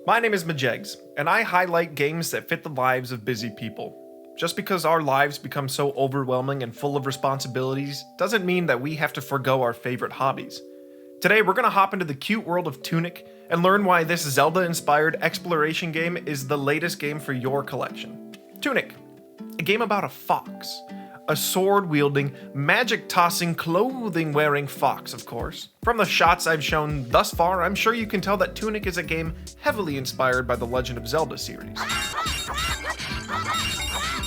My name is Majegs, and I highlight games that fit the lives of busy people. Just because our lives become so overwhelming and full of responsibilities doesn't mean that we have to forgo our favorite hobbies. Today we're going to hop into the cute world of Tunic and learn why this Zelda-inspired exploration game is the latest game for your collection. Tunic, a game about a fox. A sword-wielding, magic-tossing, clothing-wearing fox, of course. From the shots I've shown thus far, I'm sure you can tell that Tunic is a game heavily inspired by the Legend of Zelda series.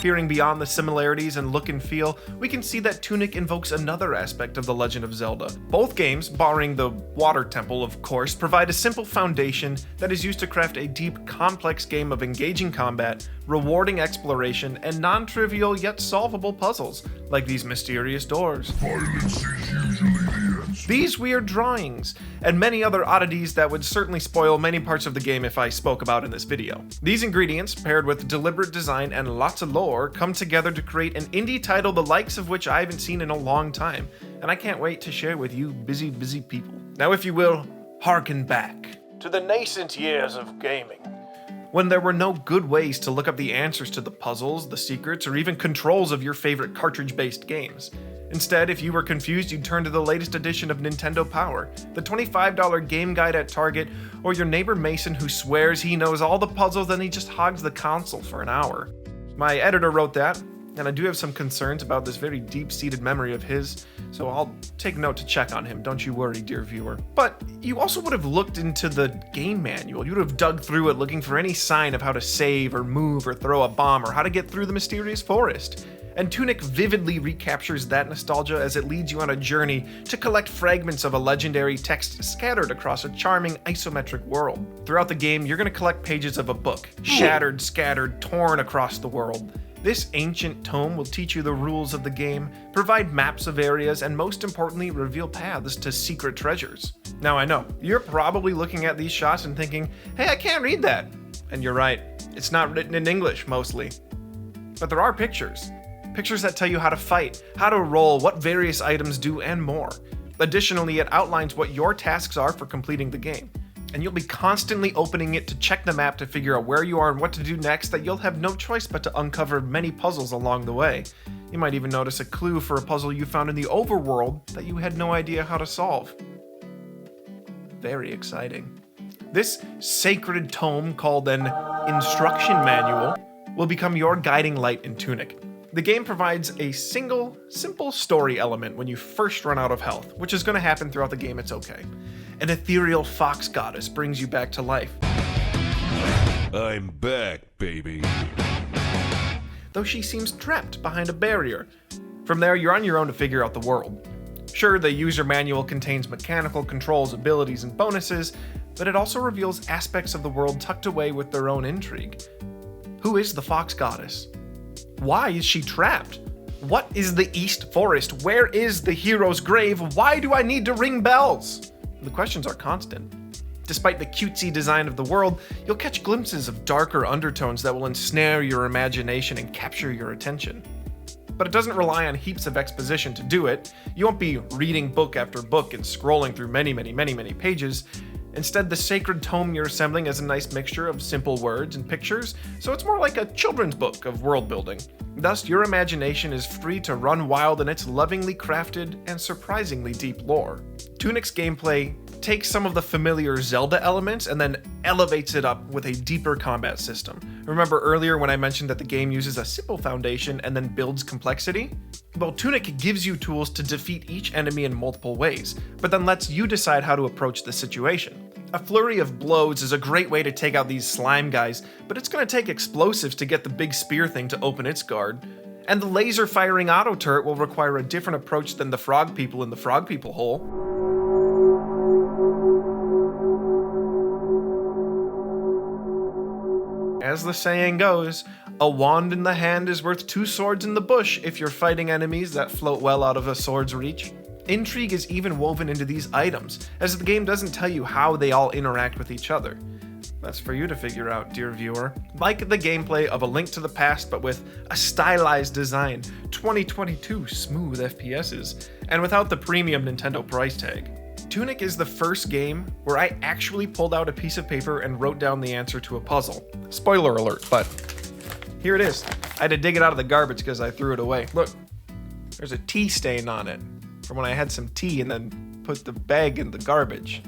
Peering beyond the similarities in look and feel, we can see that Tunic invokes another aspect of the Legend of Zelda. Both games, barring the Water Temple of course, provide a simple foundation that is used to craft a deep, complex game of engaging combat, rewarding exploration, and non-trivial yet solvable puzzles, like these mysterious doors. Violence is usually the answer. These weird drawings, and many other oddities that would certainly spoil many parts of the game if I spoke about in this video. These ingredients, paired with deliberate design and lots of lore, come together to create an indie title the likes of which I haven't seen in a long time, and I can't wait to share with you busy people. Now if you will, harken back to the nascent years of gaming, when there were no good ways to look up the answers to the puzzles, the secrets, or even controls of your favorite cartridge-based games. Instead, if you were confused, you'd turn to the latest edition of Nintendo Power, the $25 game guide at Target, or your neighbor Mason who swears he knows all the puzzles and he just hogs the console for an hour. My editor wrote that, and I do have some concerns about this very deep-seated memory of his, so I'll take note to check on him, don't you worry, dear viewer. But you also would have looked into the game manual. You would have dug through it looking for any sign of how to save or move or throw a bomb or how to get through the mysterious forest. And Tunic vividly recaptures that nostalgia as it leads you on a journey to collect fragments of a legendary text scattered across a charming isometric world. Throughout the game, you're going to collect pages of a book, shattered, scattered, torn across the world. This ancient tome will teach you the rules of the game, provide maps of areas, and most importantly, reveal paths to secret treasures. Now I know, you're probably looking at these shots and thinking, hey, I can't read that. And you're right, it's not written in English, mostly. But there are pictures. Pictures that tell you how to fight, how to roll, what various items do, and more. Additionally, it outlines what your tasks are for completing the game. And you'll be constantly opening it to check the map to figure out where you are and what to do next, that you'll have no choice but to uncover many puzzles along the way. You might even notice a clue for a puzzle you found in the overworld that you had no idea how to solve. Very exciting. This sacred tome, called an instruction manual, will become your guiding light in Tunic. The game provides a single, simple story element when you first run out of health, which is going to happen throughout the game, it's okay. An ethereal fox goddess brings you back to life. I'm back, baby. Though she seems trapped behind a barrier. From there, you're on your own to figure out the world. Sure, the user manual contains mechanical controls, abilities, and bonuses, but it also reveals aspects of the world tucked away with their own intrigue. Who is the fox goddess? Why is she trapped? What is the East Forest? Where is the hero's grave? Why do I need to ring bells? The questions are constant. Despite the cutesy design of the world, you'll catch glimpses of darker undertones that will ensnare your imagination and capture your attention. But it doesn't rely on heaps of exposition to do it. You won't be reading book after book and scrolling through many pages. Instead, the sacred tome you're assembling is a nice mixture of simple words and pictures, so it's more like a children's book of world building. Thus, your imagination is free to run wild in its lovingly crafted and surprisingly deep lore. Tunic's gameplay takes some of the familiar Zelda elements and then elevates it up with a deeper combat system. Remember earlier when I mentioned that the game uses a simple foundation and then builds complexity? Well, Tunic gives you tools to defeat each enemy in multiple ways, but then lets you decide how to approach the situation. A flurry of blows is a great way to take out these slime guys, but it's going to take explosives to get the big spear thing to open its guard. And the laser firing auto turret will require a different approach than the frog people in the frog people hole. As the saying goes, a wand in the hand is worth 2 swords in the bush if you're fighting enemies that float well out of a sword's reach. Intrigue is even woven into these items, as the game doesn't tell you how they all interact with each other. That's for you to figure out, dear viewer. Like the gameplay of A Link to the Past, but with a stylized design, 2022 smooth FPSs, and without the premium Nintendo price tag. Tunic is the first game where I actually pulled out a piece of paper and wrote down the answer to a puzzle. Spoiler alert, but here it is. I had to dig it out of the garbage because I threw it away. Look, there's a tea stain on it from when I had some tea and then put the bag in the garbage.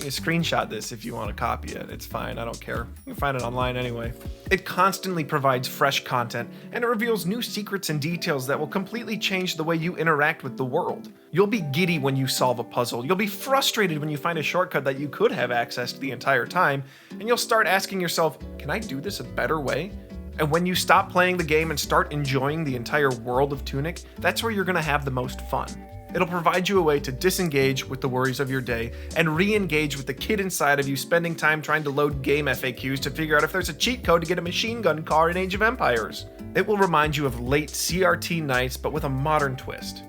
You screenshot this if you want to copy it. It's fine, I don't care. You can find it online anyway. It constantly provides fresh content, and it reveals new secrets and details that will completely change the way you interact with the world. You'll be giddy when you solve a puzzle, you'll be frustrated when you find a shortcut that you could have accessed the entire time, and you'll start asking yourself, can I do this a better way? And when you stop playing the game and start enjoying the entire world of Tunic, that's where you're going to have the most fun. It'll provide you a way to disengage with the worries of your day and re-engage with the kid inside of you spending time trying to load game FAQs to figure out if there's a cheat code to get a machine gun car in Age of Empires. It will remind you of late CRT nights, but with a modern twist.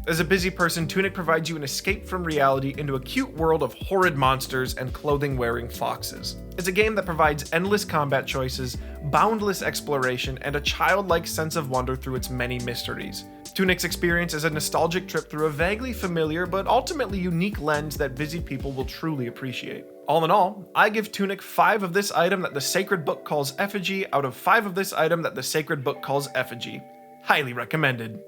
As a busy person, Tunic provides you an escape from reality into a cute world of horrid monsters and clothing-wearing foxes. It's a game that provides endless combat choices, boundless exploration, and a childlike sense of wonder through its many mysteries. Tunic's experience is a nostalgic trip through a vaguely familiar but ultimately unique lens that busy people will truly appreciate. All in all, I give Tunic 5 of this item that the sacred book calls effigy out of 5 of this item that the sacred book calls effigy. Highly recommended.